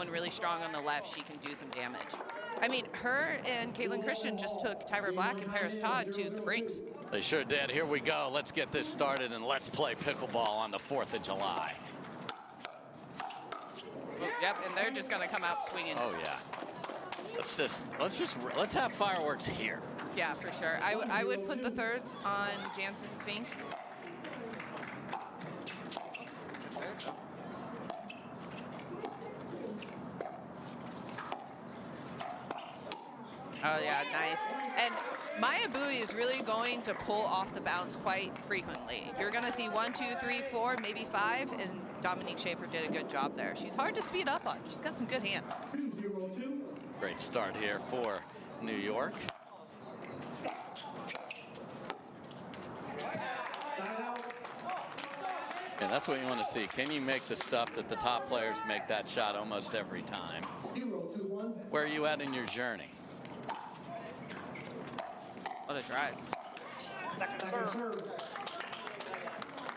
someone really strong on the left, she can do some damage. I mean, her and Caitlin Christian just took Tyra Black and Paris Todd to the brinks. They sure did. Here we go. Let's get this started and let's play pickleball on the 4th of July. Yep, and they're just gonna come out swinging. Oh yeah. Let's have fireworks here. Yeah, for sure. I would put the thirds on Jansen Fink. Oh yeah, nice. And Mya Bui is really going to pull off the bounce quite frequently. You're gonna see 1, 2, 3, 4, maybe 5, and Dominique Schaefer did a good job there. She's hard to speed up on. She's got some good hands. Great start here for New York. And that's what you want to see. Can you make the stuff that the top players make that shot almost every time? Where are you at in your journey? What a drive.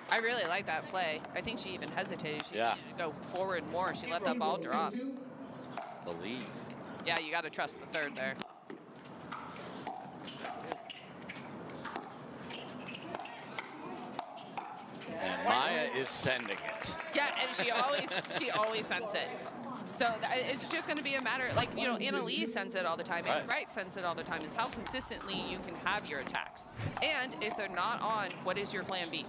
I really like that play. I think she even hesitated. She needed to go forward more. She let that ball drop. Believe. Yeah, you got to trust the third there. And Mya is sending it. Yeah, and she always sends it. So it's just going to be a matter, like, you know, Annalise sends it all the time, and Wright sends it all the time, is how consistently you can have your attacks. And if they're not on, what is your plan B?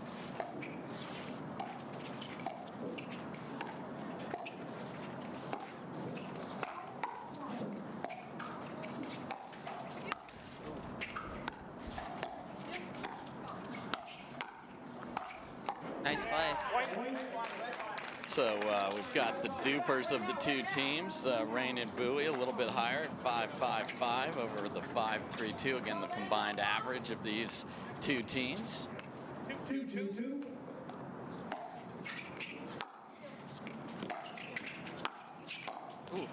Nice play. So we've got the dupers of the two teams, Rane and Bui, a little bit higher at 5.55 over the 5.32. Again, the combined average of these two teams. 2-2-2. Ooh.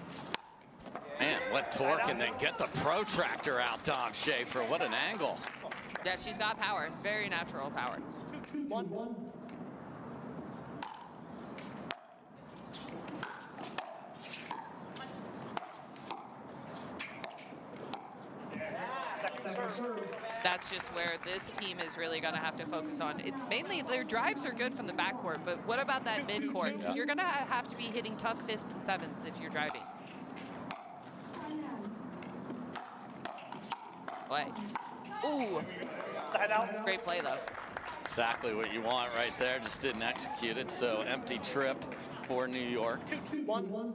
Man, what torque, and then get the protractor out, Tom Schaefer. What an angle. Yeah, she's got power, very natural power. 2-1. That's just where this team is really going to have to focus on. It's mainly their drives are good from the backcourt, but what about that midcourt? Because you're going to have to be hitting tough 5ths and 7ths if you're driving. Play. Ooh. Great play, though. Exactly what you want right there. Just didn't execute it. So empty trip for New York. 2-1.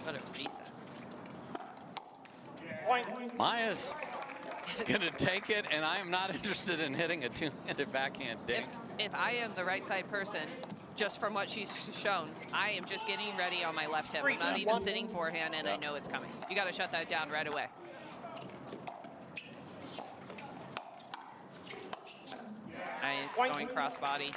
What a reset. Mya's gonna take it, and I am not interested in hitting a two-handed backhand dink. If I am the right side person, just from what she's shown, I am just getting ready on my left hip. I'm not even sitting forehand, and I know it's coming. You got to shut that down right away. Nice, going crossbody.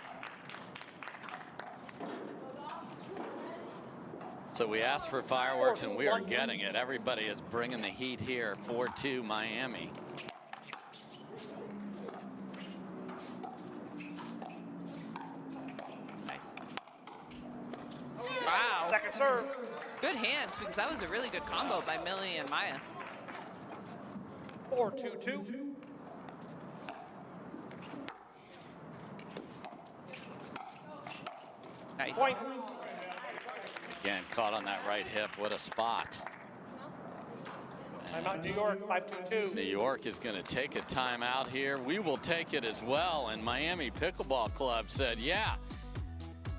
So we asked for fireworks, and we are getting it. Everybody is bringing the heat here. 4-2 Miami. Nice. Wow. Second serve. Good hands, because that was a really good combo by Millie and Mya. 4-2-2. Nice. Point. Again, caught on that right hip. What a spot. Timeout New York, 5-2-2. New York is going to take a timeout here. We will take it as well. And Miami Pickleball Club said, yeah,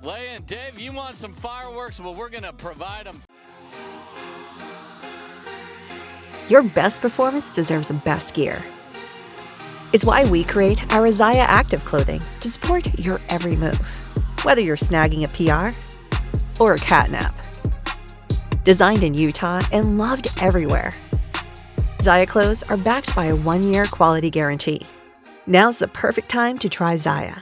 Leia and Dave, you want some fireworks? Well, we're going to provide them. Your best performance deserves the best gear. It's why we create our Zaya Active clothing to support your every move, whether you're snagging a PR or a catnap. Designed in Utah and loved everywhere, Zaya clothes are backed by a 1-year quality guarantee. Now's the perfect time to try Zaya.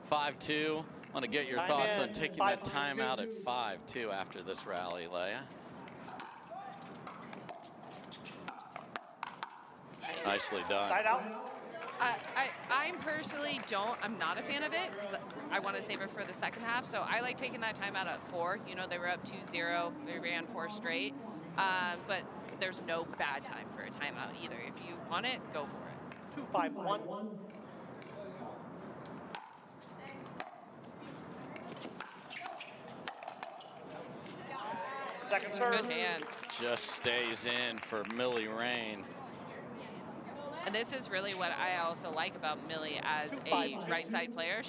$5-2. Want to get your thoughts on taking that timeout at 5-2 after this rally, Leia? Nicely done. Side out. I personally I'm not a fan of it because I want to save it for the second half. So I like taking that timeout at 4. You know, they were up 2-0. They ran 4 straight. But there's no bad time for a timeout either. If you want it, go for it. 2-5-1. Second serve. Good hands. Just stays in for Millie Rane. And this is really what I also like about Millie as a right side player.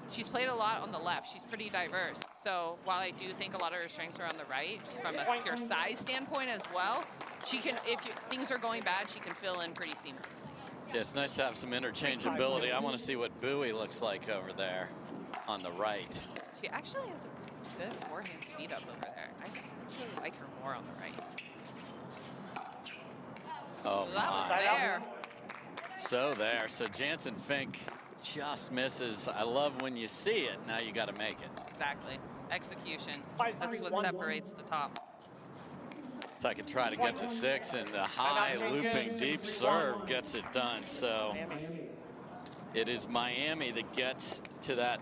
She's played a lot on the left. She's pretty diverse. So while I do think a lot of her strengths are on the right, just from a pure size standpoint as well, she can, things are going bad, she can fill in pretty seamlessly. Yeah, it's nice to have some interchangeability. I want to see what Bui looks like over there on the right. She actually has a good forehand speed up over there. I actually like her more on the right. Oh, That was my. there. So Jansen Fink just misses. I love when you see it. Now you got to make it. Exactly. Execution. 5-3, That's what 1-1. separates the top. So I can try to get to 6, and the high looping deep serve gets it done. So it is Miami that gets to that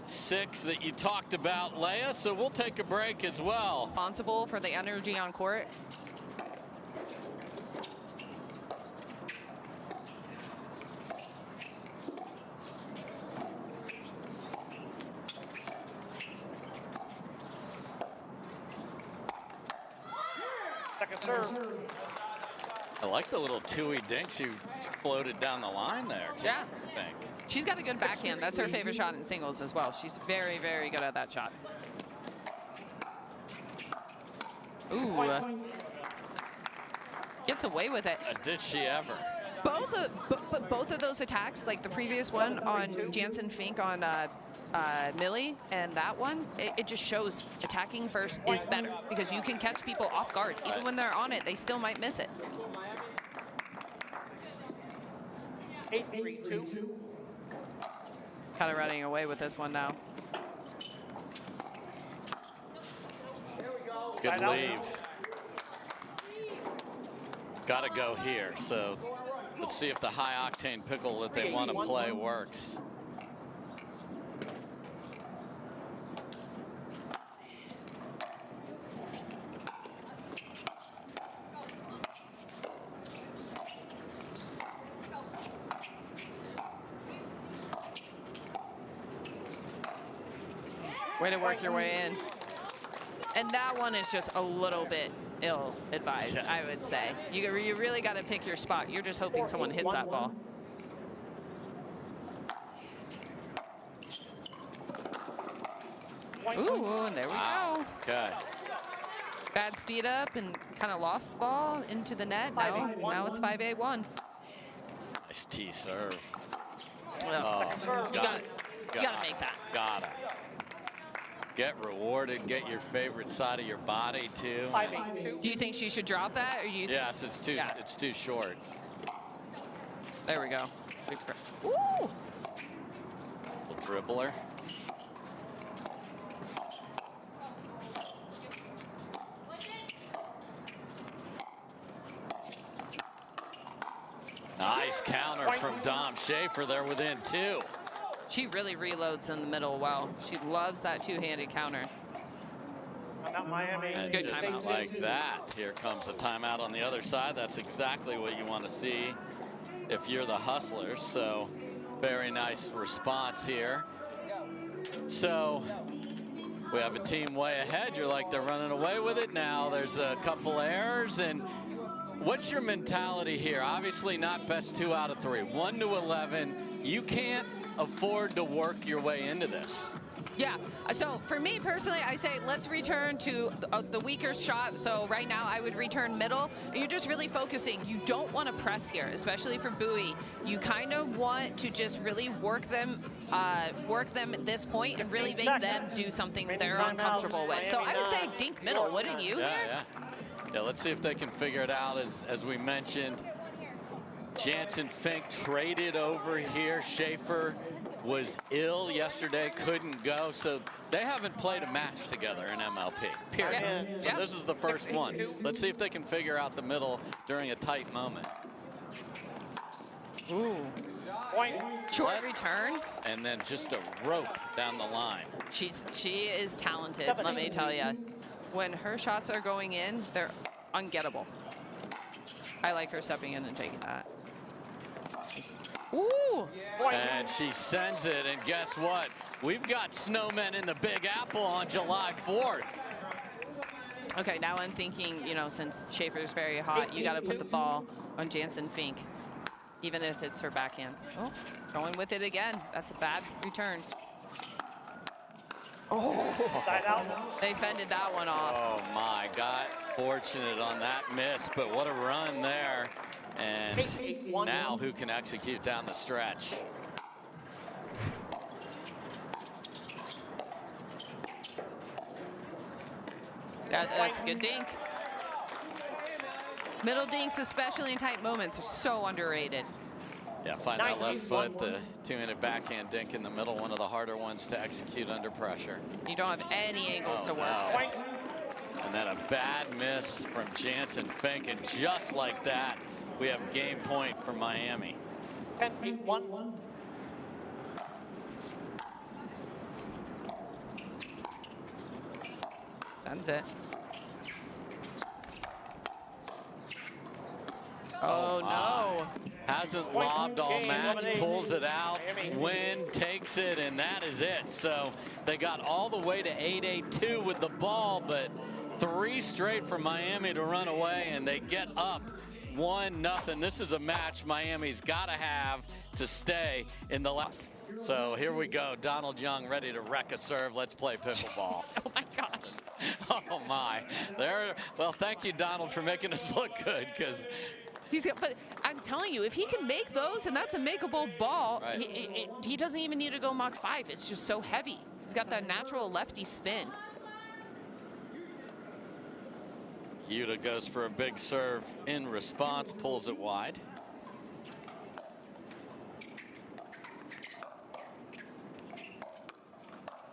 6 that you talked about, Leia. So we'll take a break as well. Responsible for the energy on court. Second serve. I like the little two-y dink she floated down the line there, too, Yeah. I think. She's got a good backhand. That's her favorite shot in singles as well. She's very, very good at that shot. Ooh. Gets away with it. Did she ever? Both of those attacks, like the previous one on Jansen Fink on Millie and that one, it just shows attacking first is better because you can catch people off guard. Even when they're on it, they still might miss it. 8-3-2. Kind of running away with this one now. Good leave. Got to go here. So let's see if the high octane pickle that they want to play works. Way to work your way in. And that one is just a little bit ill-advised, Yes. I would say. You really got to pick your spot. You're just hoping someone hits that ball. Ooh, and there we go. Okay. Bad speed up and kind of lost the ball into the net. Now it's 5-8-1. Nice tee serve. Well, Oh, you gotta make that. Gotta. Get rewarded. Get your favorite side of your body too. 5-8-2. Do you think she should drop that, or you? Yes, it's too short. There we go. Ooh. Little dribbler. Nice counter from Dom Schaefer. They're within 2. She really reloads in the middle well. She loves that two-handed counter. Not Miami. And Good just timeout. like that, here comes a timeout on the other side. That's exactly what you want to see if you're the Hustlers. So very nice response here. So we have a team way ahead. You're like, they're running away with it now. There's a couple errors. And what's your mentality here? Obviously not best 2 out of 3. 1 to 11. You can't afford to work your way into this. Yeah, so for me personally, I say let's return to the weaker shot. So right now I would return middle. And you're just really focusing. You don't want to press here, especially for Bui. You kind of want to just really work them at this point and really make them do something they're uncomfortable with. So I would say dink middle, wouldn't you? Yeah, let's see if they can figure it out. As we mentioned, Jansen Fink traded over here. Schaefer was ill yesterday, couldn't go. So they haven't played a match together in MLP, period. Yeah. So this is the first one. Let's see if they can figure out the middle during a tight moment. Ooh. Point. Short return. And then just a rope down the line. She is talented, let me tell you. When her shots are going in, they're ungettable. I like her stepping in and taking that. Ooh. And she sends it, and guess what? We've got snowmen in the Big Apple on July 4th. Okay, now I'm thinking, you know, since Schaefer's very hot, you got to put the ball on Jansen Fink, even if it's her backhand. Oh, going with it again. That's a bad return. Oh, they fended that one off. Oh my, got fortunate on that miss, but what a run there. And now who can execute down the stretch? That's a good dink. Middle dinks, especially in tight moments, are so underrated. Yeah, find that left foot, the two-handed backhand dink in the middle, one of the harder ones to execute under pressure. You don't have any angles to work no. with. And then a bad miss from Jansen Fink, and just like that, we have game point for Miami. 10-1. Sends it. Oh, no. Hasn't lobbed all match, pulls it out, win, takes it, and that is it. So they got all the way to 8-8-2 with the ball, but 3 straight for Miami to run away, and they get up 1-0. This is a match Miami's got to have to stay in the last. So here we go. Donald Young ready to wreck a serve. Let's play pickleball. Oh my gosh. Oh my. There. Well, thank you, Donald, for making us look good, because But I'm telling you, if he can make those, and that's a makeable ball, right. he doesn't even need to go Mach 5. It's just so heavy. He's got that natural lefty spin. Yuta goes for a big serve in response, pulls it wide.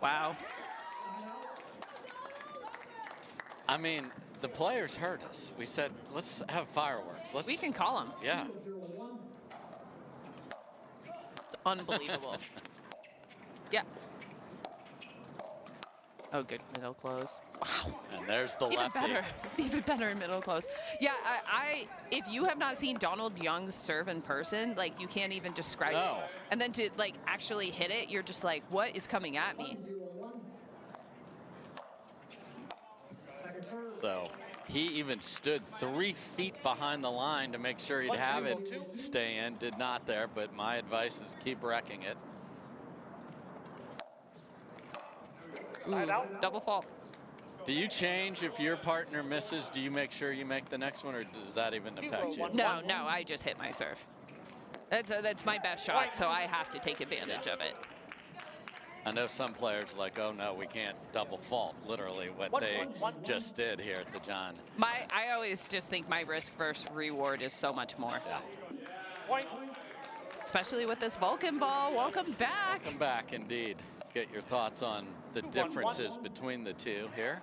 Wow. I mean, the players heard us. We said, let's have fireworks. We can call him. Yeah. It's unbelievable. Yeah. Oh, good middle close. Wow. And there's the lefty. Even better in middle close. Yeah, if you have not seen Donald Young's serve in person, like, you can't even describe it. And then to, like, actually hit it, you're just like, what is coming at me? So he even stood 3 feet behind the line to make sure he'd have it stay in. Did not there, but my advice is keep wrecking it. Ooh, double fault. Do you change if your partner misses? Do you make sure you make the next one, or does that even affect you? No, I just hit my serve. That's my best shot, so I have to take advantage of it. I know some players are like, oh no, we can't double fault, literally what they just did here at the John. I always just think my risk versus reward is so much more. Yeah. Especially with this Vulcan ball. Welcome back. Welcome back, indeed. Get your thoughts on the differences between the two here.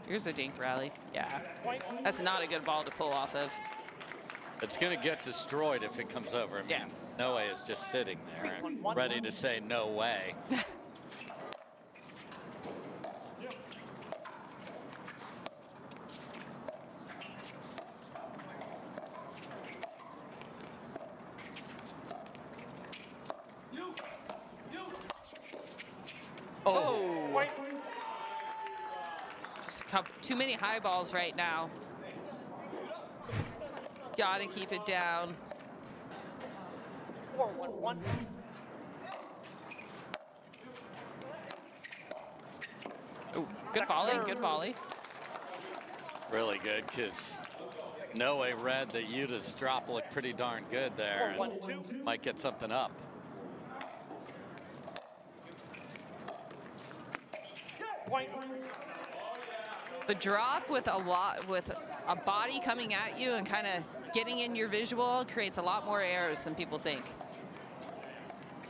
Here's a dink rally. Yeah. That's not a good ball to pull off of. It's going to get destroyed if it comes over. I mean, Noe is just sitting there, ready to say no way. Oh. Just too many high balls right now. Gotta keep it down. 4-1-1. Oh, good volley, good volley. Really good, because Noe read that Yuta's drop looked pretty darn good there. And might get something up. The drop with a body coming at you and kind of getting in your visual creates a lot more errors than people think.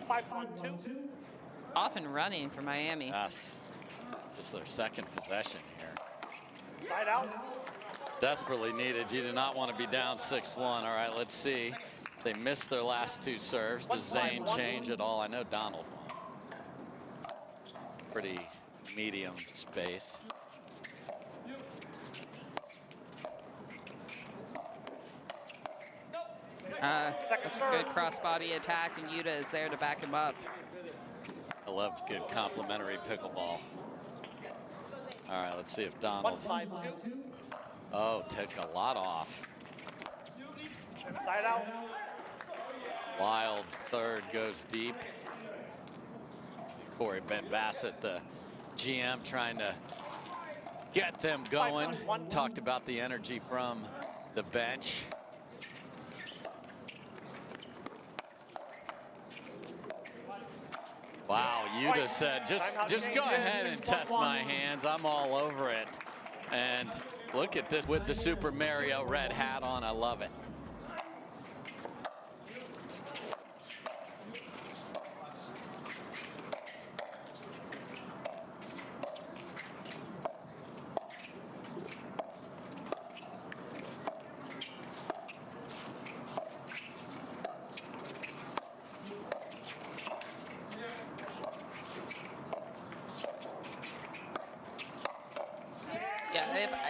5-1-2. Off and running for Miami. Yes. Just their second possession here. Side out. Desperately needed. You do not want to be down 6-1. All right, let's see. They missed their last two serves. Does Zane change at all? I know Donald won't. Pretty medium space. That's a good crossbody attack, and Yuta is there to back him up. I love good complimentary pickleball. All right, let's see if Donald. 1-5-2. Oh, took a lot off. Side out. Wild third goes deep. See Corey Ben Bassett, the GM, trying to get them going. Talked about the energy from the bench. Wow, Yuta said, just go ahead and test my hands. I'm all over it. And look at this with the Super Mario red hat on. I love it.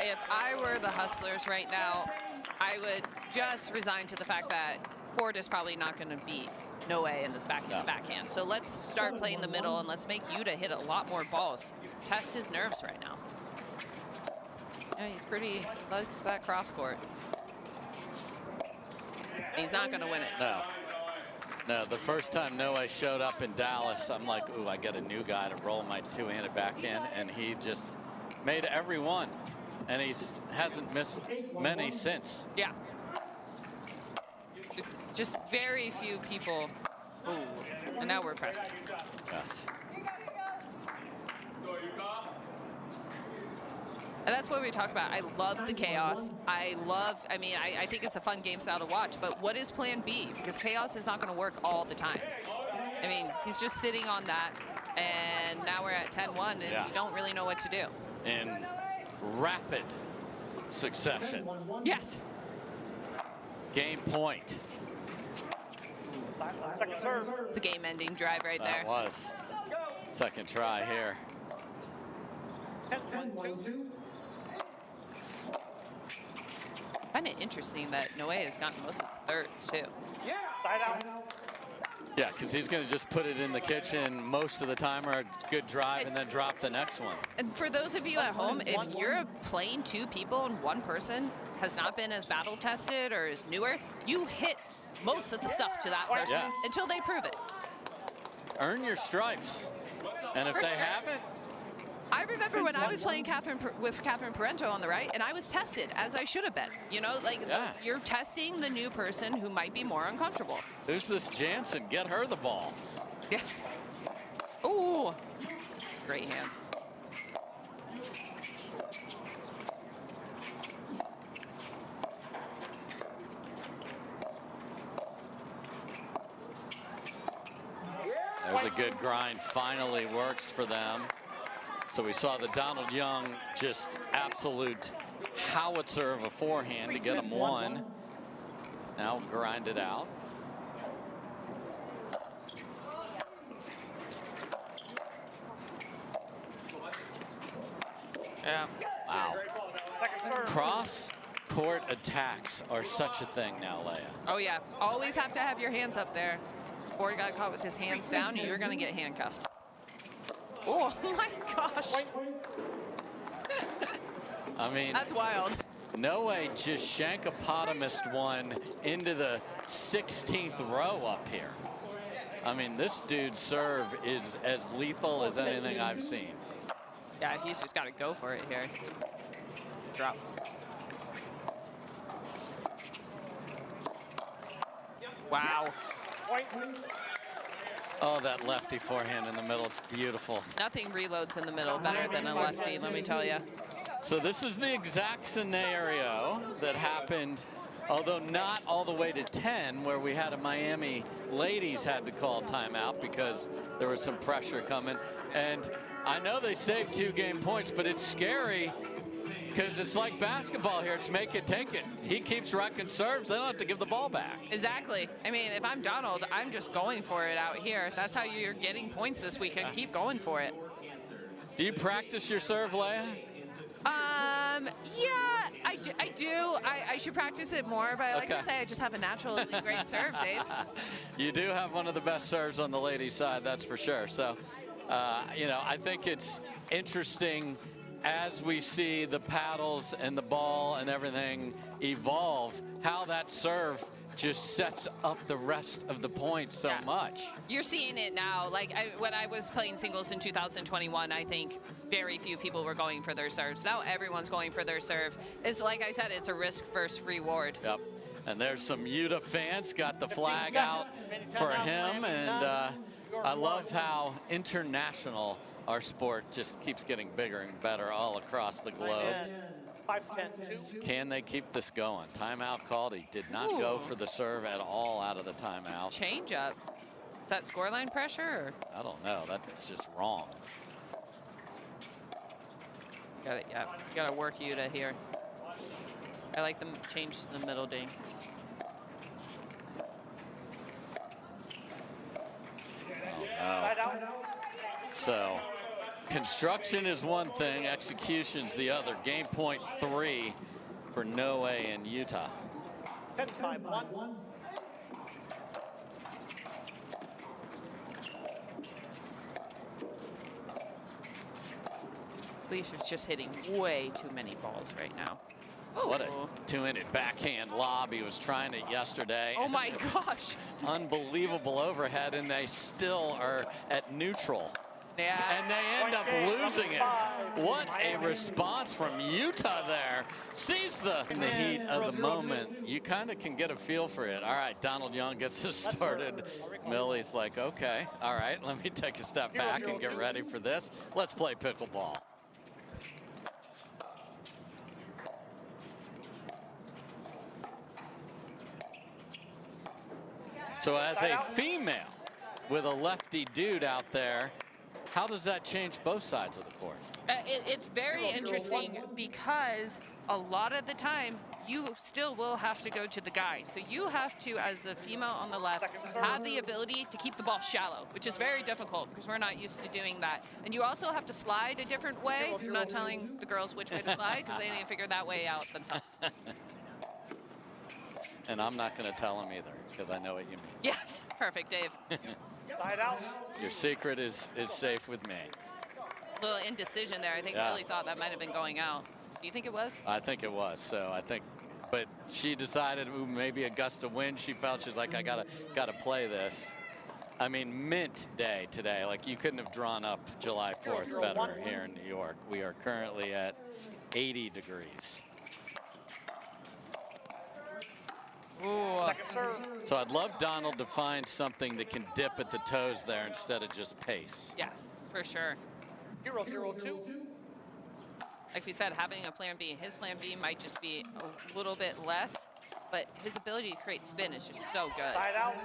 If I were the Hustlers right now, I would just resign to the fact that Ford is probably not going to beat Noe in this backhand. So let's start playing the middle and let's make Yuta hit a lot more balls. Test his nerves right now. Yeah, he's pretty, likes that cross court. He's not going to win it. No. No, the first time Noe showed up in Dallas, I'm like, ooh, I got a new guy to roll my two-handed backhand, and he just made every one. And he hasn't missed many since. Yeah. It's just very few people. Ooh, and now we're pressing. Yes. And that's what we talk about. I love the chaos. I think it's a fun game style to watch, but what is plan B? Because chaos is not going to work all the time. I mean, he's just sitting on that, and now we're at 10-1, and you don't really know what to do. In rapid succession. Yes. Game point. Second serve. It's a game-ending drive right there. That was. Second try here. 10-2. I find it interesting that Noe has gotten most of the thirds, too. Yeah. Side out. Yeah, because he's going to just put it in the kitchen most of the time, or a good drive, and then drop the next one. And for those of you at home, if you're playing two people and one person has not been as battle tested or is newer, you hit most of the stuff to that person until they prove it. Earn your stripes. And if they haven't, I remember when I was playing with Catherine Parento on the right, and I was tested, as I should have been. You know, like, you're testing the new person who might be more uncomfortable. Who's this Jansen? Get her the ball. Yeah. Ooh. It's great hands. There's a good grind. Finally works for them. So we saw the Donald Young just absolute howitzer of a forehand to get him one. Now grind it out. Yeah. Wow. Cross court attacks are such a thing now, Leia. Oh, yeah. Always have to have your hands up there. Ford got caught with his hands down, you're going to get handcuffed. Oh, my gosh. I mean, that's wild. Noe just shankopotamused one into the 16th row up here. I mean, this dude's serve is as lethal as anything I've seen. Yeah, he's just got to go for it here. Drop. Wow. Oh, that lefty forehand in the middle, it's beautiful. Nothing reloads in the middle better than a lefty, let me tell you. So this is the exact scenario that happened, although not all the way to 10, where we had a Miami ladies had to call timeout because there was some pressure coming. And I know they saved 2 game points, but it's scary because it's like basketball here. It's make it, take it. He keeps wrecking serves. They don't have to give the ball back. Exactly. I mean, if I'm Donald, I'm just going for it out here. That's how you're getting points this weekend. Keep going for it. Do you practice your serve, Leia? Yeah, I do. I should practice it more, but I like to say I just have a naturally great serve, Dave. You do have one of the best serves on the ladies' side, that's for sure. So, you know, I think it's interesting as we see the paddles and the ball and everything evolve, how that serve just sets up the rest of the points so much. You're seeing it now. Like when I was playing singles in 2021, I think very few people were going for their serves. Now everyone's going for their serve. It's like I said, it's a risk versus reward. Yep. And there's some Utah fans, got the flag out for him. And I love how international our sport just keeps getting bigger and better all across the globe. 5-10-2. Can they keep this going? Timeout called. He did not go for the serve at all out of the timeout. Change up. Is that scoreline pressure? Or? I don't know. That's just wrong. Got it. Yeah. You got to work Utah here. I like them change to the middle dink. Side out. So construction is one thing, execution's the other. Game point 3 for Noe and Utah. 10-5-1. Khlif is just hitting way too many balls right now. What a two-handed backhand lob. He was trying it yesterday. Oh my gosh. Unbelievable overhead, and they still are at neutral. Yeah. And they end up losing it. What a response from Utah there. Sees in the heat of the moment. You kind of can get a feel for it. All right, Donald Young gets us started. Millie's like, okay, all right, let me take a step back and get ready for this. Let's play pickleball. So as a female with a lefty dude out there, how does that change both sides of the court? It's very interesting because a lot of the time you still will have to go to the guy. So you have to, as the female on the left, have the ability to keep the ball shallow, which is very difficult because we're not used to doing that. And you also have to slide a different way. I'm not telling the girls which way to slide because they need to figure that way out themselves. And I'm not going to tell them either because I know what you mean. Yes, perfect, Dave. Side out. Your secret is safe with me. A little indecision there. I think really thought that might have been going out. Do you think it was? I think it was. So I think, but she decided, ooh, maybe a gust of wind. She felt, she's like, I gotta play this. I mean, mint day today. Like you couldn't have drawn up July 4th better here in New York. We are currently at 80 degrees. Ooh. So I'd love Donald to find something that can dip at the toes there instead of just pace. Yes, for sure. 0-0-2. Like we said, having a plan B, his plan B might just be a little bit less, but his ability to create spin is just so good. Side out.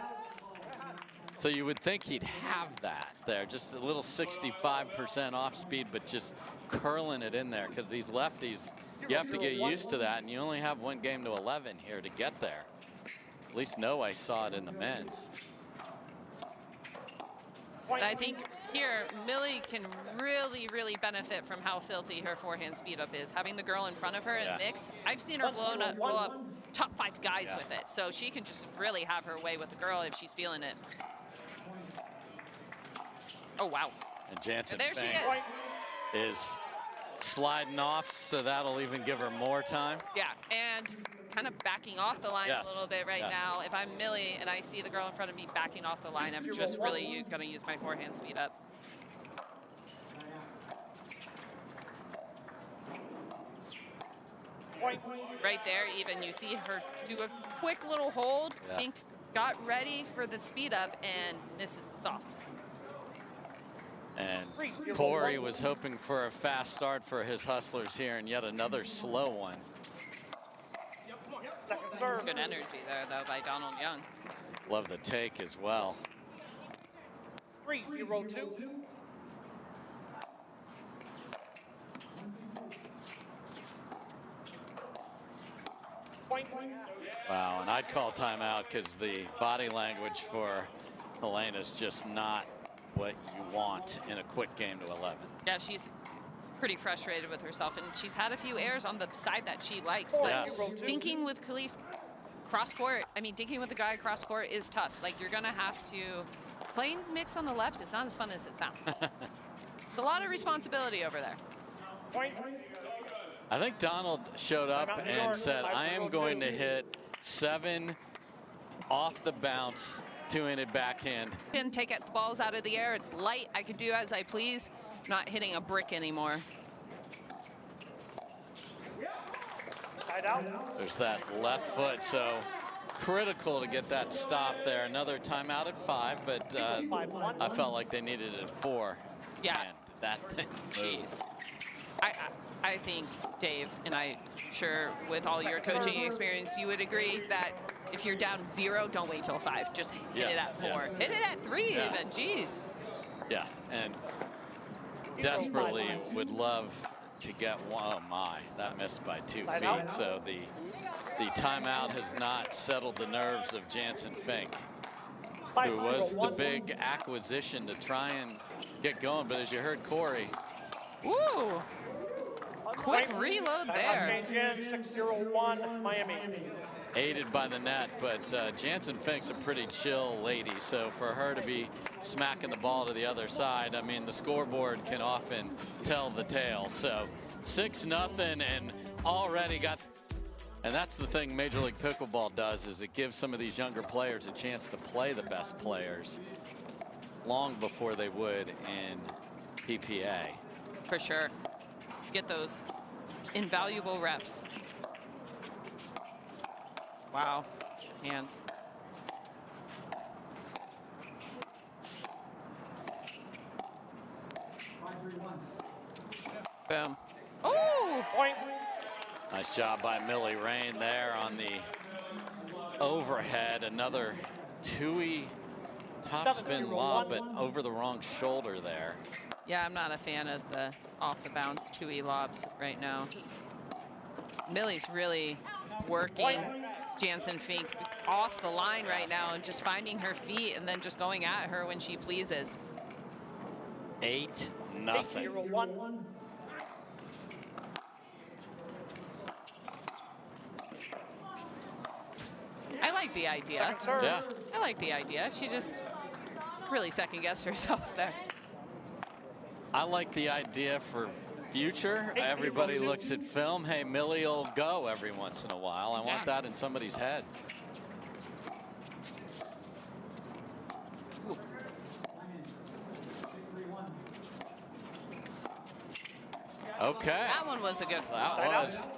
So you would think he'd have that there, just a little 65% off speed, but just curling it in there because these lefties, you have to get used to that, and you only have 1 game to 11 here to get there. At least Noe saw it in the men's. And I think here, Millie can really, really benefit from how filthy her forehand speed up is. Having the girl in front of her and mix, I've seen her blow up top 5 guys with it. So she can just really have her way with the girl if she's feeling it. Oh, wow. And Jansen there she is sliding off, so that'll even give her more time. Yeah, and kind of backing off the line a little bit right now. If I'm Millie and I see the girl in front of me backing off the line, I'm just really going to use my forehand speed up. Right there, even you see her do a quick little hold, got ready for the speed up and misses the soft. And Corey was hoping for a fast start for his Hustlers here, and yet another slow one. Good energy there, though, by Donald Young. Love the take as well. 3-0-2. Wow, and I'd call timeout because the body language for Helena's just not what you want in a quick game to 11. Yeah, she's pretty frustrated with herself, and she's had a few errors on the side that she likes, but Yes. dinking with Khlif cross court, I mean, dinking with the guy cross court is tough. Like, you're gonna have to, playing mix on the left is not as fun as it sounds. It's a lot of responsibility over there. I think Donald showed up and said, I am going to hit 7 off the bounce, 2-handed backhand. And take the balls out of the air. It's light. I can do as I please. I'm not hitting a brick anymore. There's that left foot, so critical to get that stop there. Another timeout at 5, but I felt like they needed it at 4. Yeah. And that thing moved. I think, Dave, and I'm sure with all your coaching experience, you would agree that if you're down 0, don't wait till 5. Just hit it at 4. Yes. Hit it at 3 even, jeez. Yeah, and desperately would love to get one. Oh my, that missed by 2 feet. So the timeout has not settled the nerves of Jansen Fink, who was the big acquisition to try and get going. But as you heard Corey, Woo! Quick reload there. 6-0-1 Miami. aided by the net, but Jansen Fink's a pretty chill lady, so for her to be smacking the ball to the other side, I mean, the scoreboard can often tell the tale. So 6-0 and already got, and that's the thing Major League Pickleball does, is it gives some of these younger players a chance to play the best players long before they would in PPA. For sure. Get those invaluable reps. Wow. Hands. Boom. Oh! Point. Nice job by Mya Bui there on the overhead. Another two-y topspin lob, but over the wrong shoulder there. Yeah, I'm not a fan of the off-the-bounce 2E lobs right now. Millie's really working Jansen Fink off the line right now and just finding her feet and then just going at her when she pleases. 8-0. 8-0-1. I like the idea. Yeah. I like the idea. She just really second-guessed herself there. I like the idea for future. Everybody looks at film. Hey, Millie will go every once in a while. I want that in somebody's head. Ooh. Okay. That one was a good one. That was,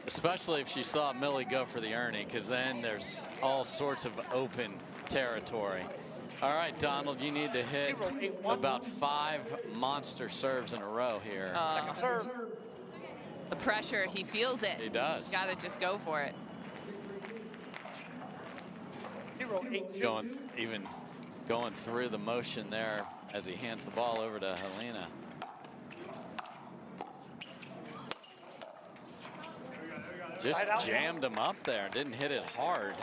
especially if she saw Millie go for the Ernie, because then there's all sorts of open territory. All right, Donald, you need to hit about 5 monster serves in a row here. The pressure, he feels it. He does. Got to just go for it. Going through the motion there as he hands the ball over to Helena. Just jammed him up there, didn't hit it hard.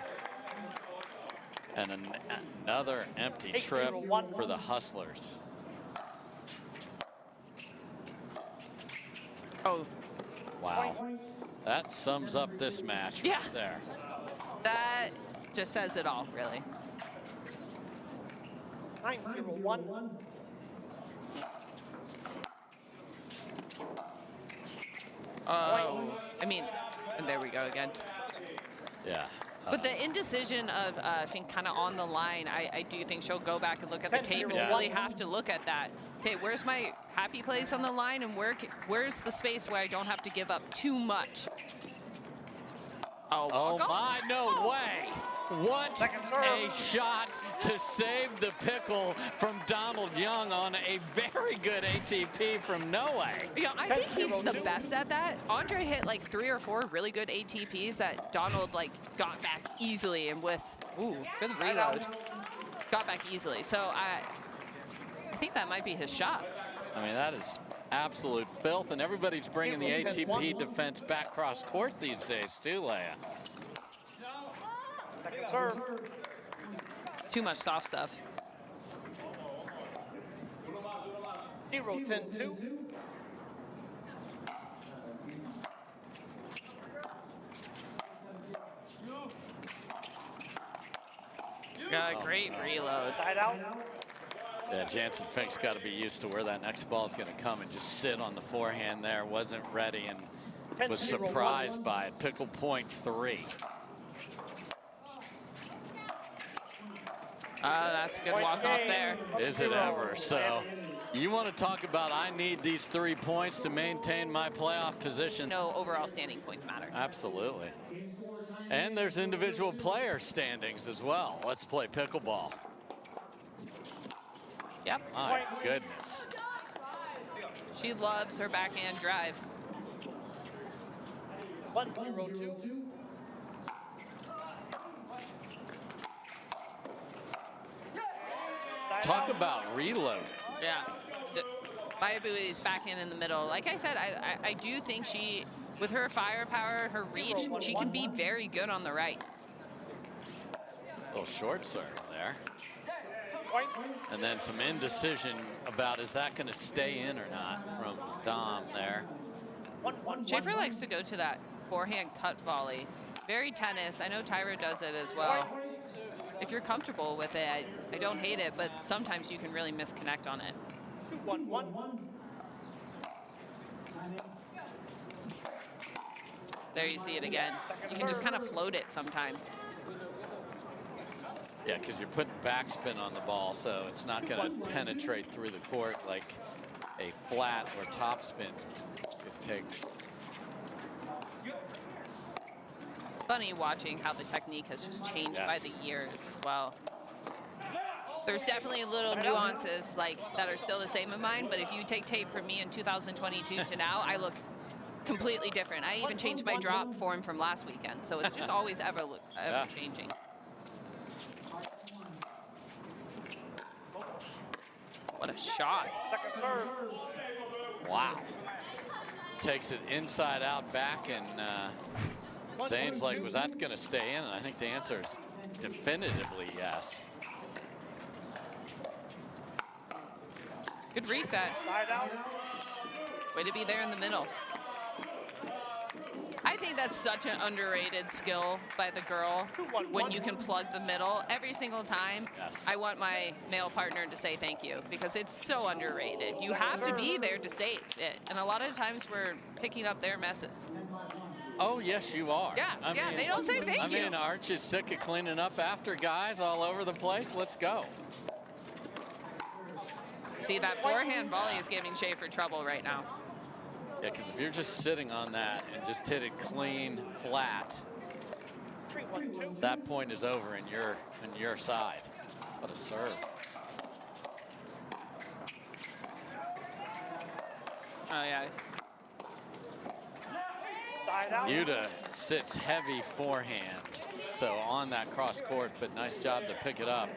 And another empty trip for the Hustlers. Oh. Wow. That sums up this match right there. That just says it all, really. 9-0-1. Oh, I mean, and there we go again. Yeah. But the indecision of, I think, kind of on the line, I do think she'll go back and look at the tape and really have to look at that. Okay, where's my happy place on the line, and where's the space where I don't have to give up too much? Oh my, no way. What a shot to save the pickle from Donald Young on a very good ATP from No Way. You know, I think he's the best at that. Andre hit like 3 or 4 really good ATPs that Donald like got back easily and with, ooh, good reload. Got back easily. So I think that might be his shot. I mean, that is absolute filth, and everybody's bringing the ATP defense back cross court these days too, Leia. Second serve. Too much soft stuff. 0-10-2. Got a great reload. Side out. Yeah, Jansen Fink's got to be used to where that next ball is going to come and just sit on the forehand there. Wasn't ready and was surprised by it. Pickle point 3. That's a good walk off there. Is it ever? So you want to talk about I need these 3 points to maintain my playoff position. No overall standing points matter. Absolutely. And there's individual player standings as well. Let's play pickleball. Yep. My goodness. She loves her backhand drive. 1-0-2. Talk about reload. Yeah. Mya Bui's backhand in the middle. Like I said, I do think she, with her firepower, her reach, she can be very good on the right. Little short serve there. Point. And then some indecision about is that going to stay in or not from Dom there. 1-1-1. Schaefer likes to go to that forehand cut volley. Very tennis. I know Tyra does it as well. If you're comfortable with it, I don't hate it, but sometimes you can really misconnect on it. 2-1-1. There you see it again. You can just kind of float it sometimes. Yeah, because you're putting backspin on the ball, so it's not going to penetrate through the court like a flat or topspin could take. It's funny watching how the technique has just changed by the years as well. There's definitely little nuances like that are still the same in mine, but if you take tape from me in 2022 to now, I look completely different. I even changed my drop form from last weekend, so it's just always ever changing. What a shot. Second serve. Wow. Takes it inside out back, and Zane's like, was that going to stay in? And I think the answer is definitively yes. Good reset. Side out. Way to be there in the middle. I think that's such an underrated skill by the girl when you can plug the middle every single time. Yes. I want my male partner to say thank you because it's so underrated. You have to be there to save it. And a lot of times we're picking up their messes. Oh, yes, you are. Yeah, I mean, they don't say thank you. I mean, Arch is sick of cleaning up after guys all over the place. Let's go. See, that forehand volley is giving Schaefer trouble right now. Yeah, because if you're just sitting on that and just hit it clean, flat, 3-1-2. that point is over in your side. What a serve. Oh, yeah. Side out. Yuta sits heavy forehand, so on that cross court, but nice job to pick it up.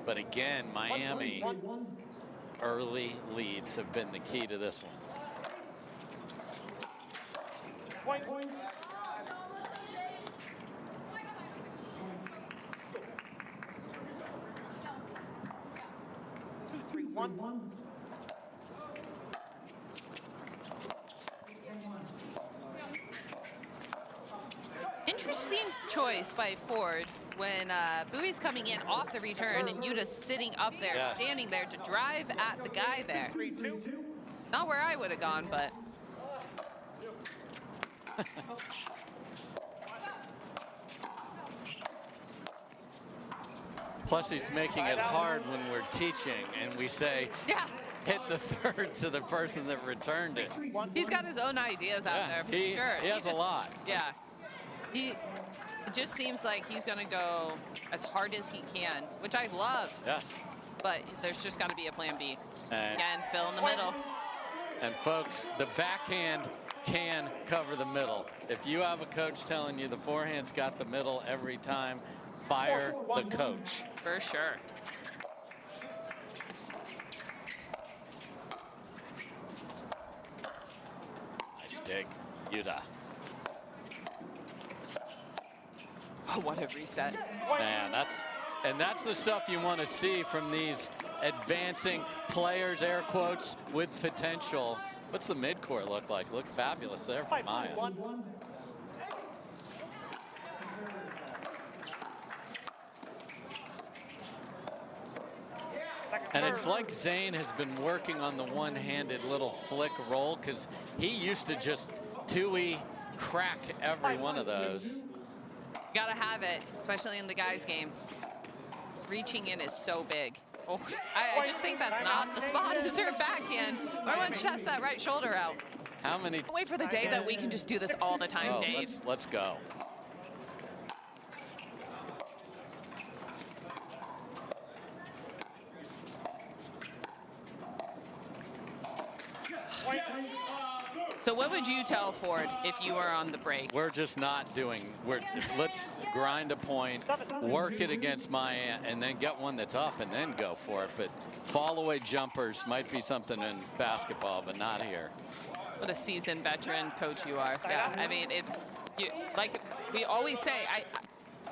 But again, Miami early leads have been the key to this one. Point. 2-3-1. Interesting choice by Ford when Bui's coming in off the return and Yuta's sitting up there, standing there to drive at the guy there. 3-2. Not where I would have gone, but. Plus, he's making it hard when we're teaching and we say, hit the third to the person that returned it. He's got his own ideas out there, for sure. He has a lot. Yeah. It just seems like he's going to go as hard as he can, which I love. Yes. But there's just got to be a plan B. And Again, fill in the middle. And folks, the backhand can cover the middle. If you have a coach telling you the forehand's got the middle every time, fire the coach. For sure. Nice dig, Yuta. What a reset. Man, that's the stuff you want to see from these advancing players, air quotes, with potential. What's the midcourt look like? Look fabulous there for Mya. And it's like Zane has been working on the one-handed little flick roll, because he used to just two-y crack every one of those. Gotta have it, especially in the guys' game. Reaching in is so big. Oh, I just think that's not the spot as her backhand. I want to chest that right shoulder out. How many? Wait for the day that we can just do this all the time, Dave. Let's go. So what would you tell Ford if you were on the break? We're just not doing, let's grind a point, work it against Mya, and then get one that's up and then go for it. But fall away jumpers might be something in basketball, but not here. What a seasoned veteran coach you are. Yeah, I mean, it's, like we always say,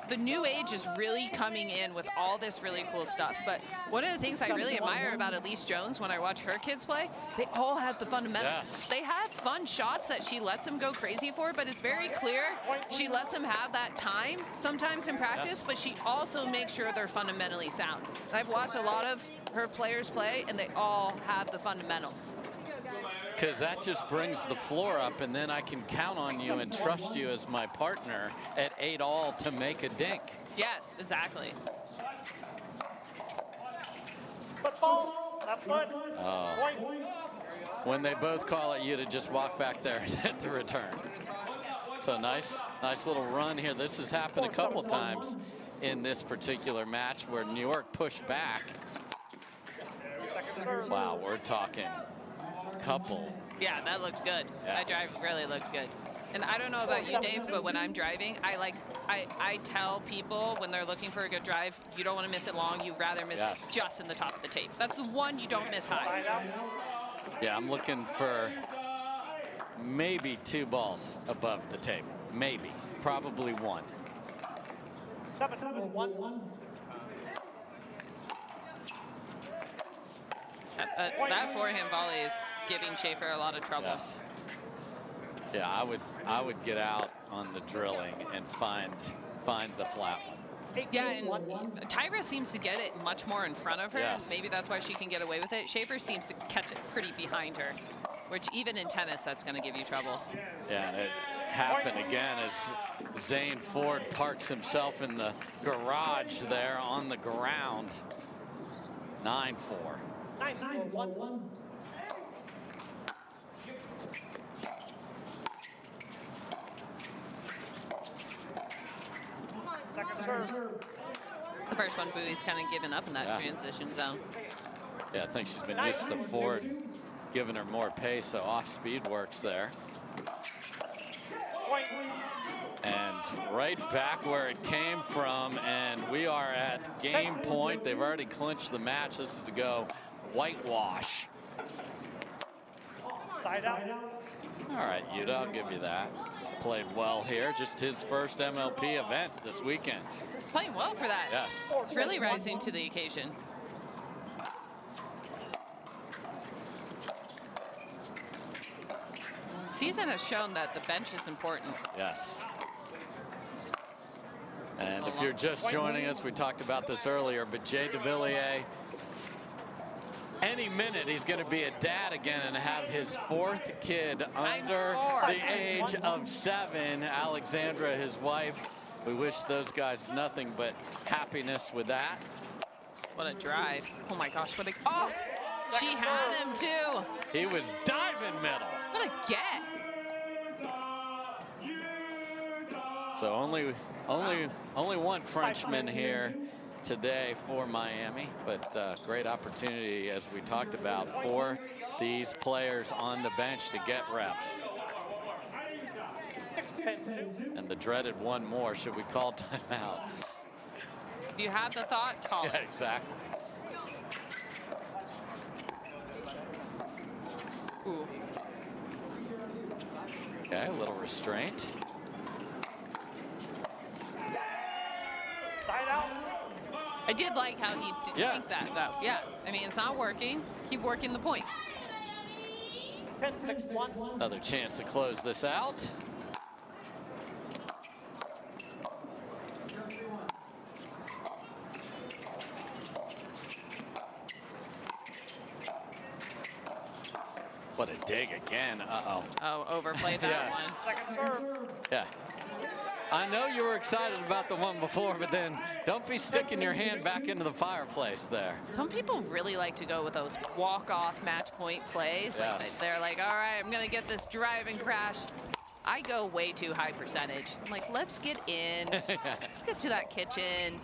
the new age is really coming in with all this really cool stuff. But one of the things I really admire about Elise Jones when I watch her kids play, they all have the fundamentals. Yes. They have fun shots that she lets them go crazy for, but it's very clear she lets them have that time sometimes in practice, but she also makes sure they're fundamentally sound. And I've watched a lot of her players play, and they all have the fundamentals. Because that just brings the floor up, and then I can count on you and trust you as my partner at 8-all to make a dink. Yes, exactly. Football, left foot. Point. When they both call it, you to just walk back there and hit the return. So nice little run here. This has happened a couple times in this particular match where New York pushed back. Wow, we're talking couple. Yeah, that looked good. Yes. That drive really looked good. And I don't know about you, Dave, but when I'm driving, I tell people when they're looking for a good drive, you don't want to miss it long. You'd rather miss it just in the top of the tape. That's the one you don't miss high. Yeah, I'm looking for maybe 2 balls above the tape. Maybe. Probably 1. 7-1. That forehand volley is giving Schaefer a lot of trouble. Yes. Yeah, I would get out on the drilling and find the flat one. Yeah, and Tyra seems to get it much more in front of her. Yes. Maybe that's why she can get away with it. Schaefer seems to catch it pretty behind her, which even in tennis, that's going to give you trouble. Yeah, and it happened again as Zane Ford parks himself in the garage there on the ground. 9-4. 9-4-1. Second serve. It's the first one Bui's kind of given up in that transition zone. Yeah, I think she's been used to Ford giving her more pace, so off-speed works there. Point. And right back where it came from, and we are at game point. They've already clinched the match. This is to go whitewash. Side out. All right, Yuta, I'll give you that. Played well here. Just his first MLP event this weekend. Playing well for that. Yes. It's really rising to the occasion. Season has shown that the bench is important. Yes. And if you're just joining us, we talked about this earlier, but Jay DeVilliers, any minute he's going to be a dad again and have his 4th kid under the age of 7. Alexandra, his wife, we wish those guys nothing but happiness with that. What a drive. Oh my gosh, what a, oh, she had him too. He was diving middle. What a get. So only one Frenchman here today for Miami, but great opportunity, as we talked about, for these players on the bench to get reps. 6-10-2. And the dreaded one more, should we call timeout? If you have the thought, call it. Yeah, exactly. Ooh. Okay, a little restraint. did like how he did like that, though. Yeah. I mean, it's not working. Keep working the point. 10-6-1. Another chance to close this out. What a dig again. Uh-oh. Oh, overplayed that Yes. one. Second serve. Yeah. I know you were excited about the one before, but then don't be sticking your hand back into the fireplace there. Some people really like to go with those walk-off match point plays. Like Yes. they're like, all right, I'm going to get this drive and crash. I go way too high percentage. I'm like, let's get in. Let's get to that kitchen.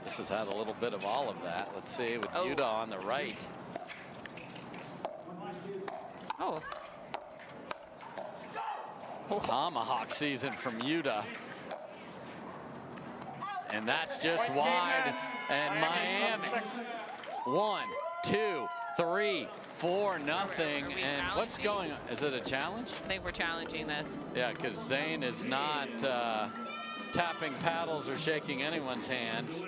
This has had a little bit of all of that. Let's see with Yuta on the right. Oh. Tomahawk season from Yuta. And that's just wide. And Miami. 1, 2, 3, 4, nothing. And what's going on? Is it a challenge? I think we're challenging this. Yeah, because Zane is not tapping paddles or shaking anyone's hands.